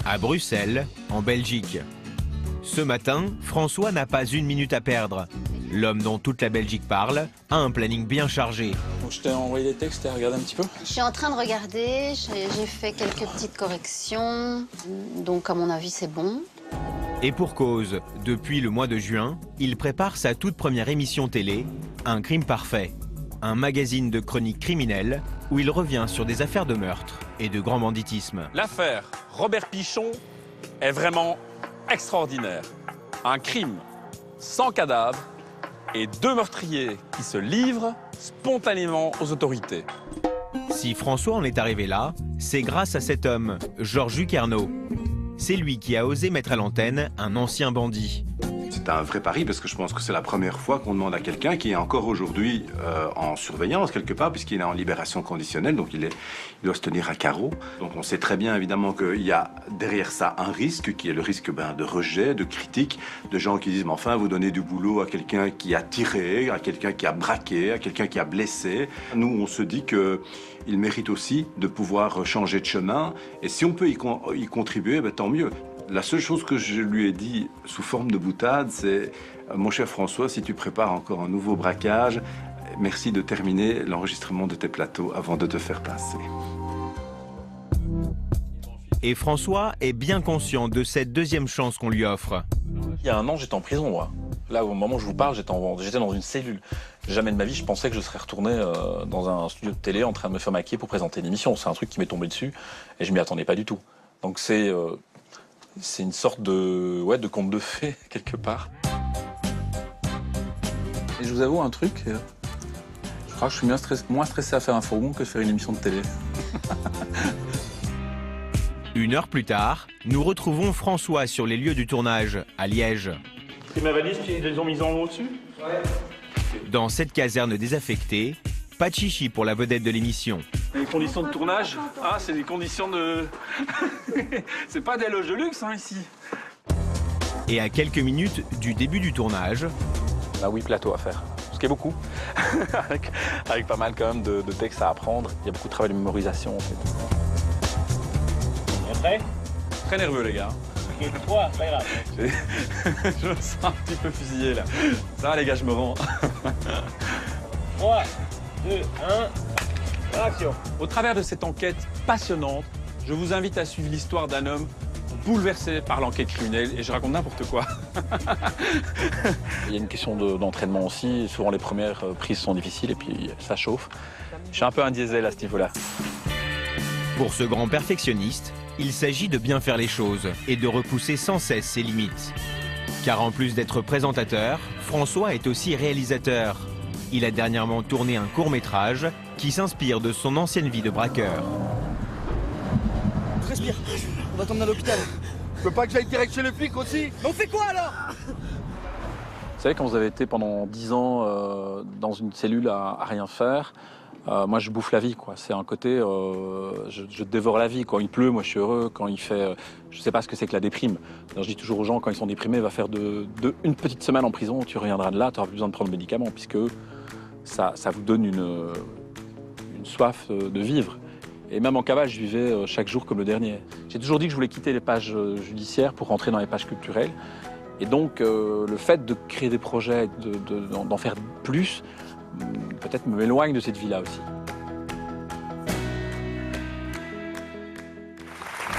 à Bruxelles, en Belgique. Ce matin, François n'a pas une minute à perdre. L'homme dont toute la Belgique parle a un planning bien chargé. Donc je t'ai envoyé des textes, tu as regardé un petit peu? Je suis en train de regarder, j'ai fait quelques petites corrections, donc à mon avis c'est bon. Et pour cause, depuis le mois de juin, il prépare sa toute première émission télé, Un crime parfait, un magazine de chroniques criminelles où il revient sur des affaires de meurtre et de grand banditisme. L'affaire Robert Pichon est vraiment extraordinaire. Un crime sans cadavre et 2 meurtriers qui se livrent spontanément aux autorités. Si François en est arrivé là, c'est grâce à cet homme, Georges Duquerneau. C'est lui qui a osé mettre à l'antenne un ancien bandit. C'est un vrai pari parce que je pense que c'est la première fois qu'on demande à quelqu'un qui est encore aujourd'hui en surveillance quelque part puisqu'il est en libération conditionnelle, donc il doit se tenir à carreau. Donc on sait très bien évidemment qu'il y a derrière ça un risque qui est le risque de rejet, de critique, de gens qui disent mais enfin vous donnez du boulot à quelqu'un qui a tiré, à quelqu'un qui a braqué, à quelqu'un qui a blessé. Nous on se dit que il mérite aussi de pouvoir changer de chemin et si on peut y contribuer, tant mieux. La seule chose que je lui ai dit sous forme de boutade, c'est « Mon cher François, si tu prépares encore un nouveau braquage, merci de terminer l'enregistrement de tes plateaux avant de te faire passer. » Et François est bien conscient de cette deuxième chance qu'on lui offre. Il y a un an, j'étais en prison, moi. Là, au moment où je vous parle, j'étais dans une cellule. Jamais de ma vie, je pensais que je serais retourné dans un studio de télé en train de me faire maquiller pour présenter une émission. C'est un truc qui m'est tombé dessus et je m'y attendais pas du tout. Donc c'est une sorte de conte de fées, quelque part. Et je vous avoue un truc, je crois que je suis moins stressé à faire un fourgon que de faire une émission de télé. 1 heure plus tard, nous retrouvons François sur les lieux du tournage, à Liège. C'est ma valise, ils les ont mis en haut dessus? Ouais. Dans cette caserne désaffectée, pas de chichi pour la vedette de l'émission. Les conditions de tournage, c'est des conditions de... C'est pas des loges de luxe, ici. Et à quelques minutes du début du tournage... On a 8 plateaux à faire, ce qui est beaucoup, avec pas mal quand même de textes à apprendre. Il y a beaucoup de travail de mémorisation, en fait. On est prêt? Très nerveux, les gars. 3, c'est pas grave. Je me sens un petit peu fusillé, là. Ça va, les gars, je me rends. 3, 2, 1, action. Au travers de cette enquête passionnante, je vous invite à suivre l'histoire d'un homme bouleversé par l'enquête criminelle, et je raconte n'importe quoi. Il y a une question d'entraînement aussi. Souvent, les premières prises sont difficiles, et puis ça chauffe. Je suis un peu un diesel à ce niveau-là. Pour ce grand perfectionniste, il s'agit de bien faire les choses et de repousser sans cesse ses limites. Car en plus d'être présentateur, François est aussi réalisateur. Il a dernièrement tourné un court-métrage qui s'inspire de son ancienne vie de braqueur. Respire, on va t'emmener à l'hôpital. Tu veux pas que j'aille direct chez le flic aussi? Mais on fait quoi alors? Vous savez, quand vous avez été pendant 10 ans dans une cellule à rien faire, moi je bouffe la vie, quoi. C'est un côté, je dévore la vie. Quand il pleut, moi je suis heureux. Quand il fait, je sais pas ce que c'est que la déprime. Alors, je dis toujours aux gens, quand ils sont déprimés, va faire une petite semaine en prison, tu reviendras de là, tu n'auras plus besoin de prendre de médicaments, puisque ça vous donne une soif de vivre. Et même en cavale, je vivais chaque jour comme le dernier. J'ai toujours dit que je voulais quitter les pages judiciaires pour rentrer dans les pages culturelles. Et donc, le fait de créer des projets, d'en faire plus, peut-être m'éloigne de cette vie-là aussi.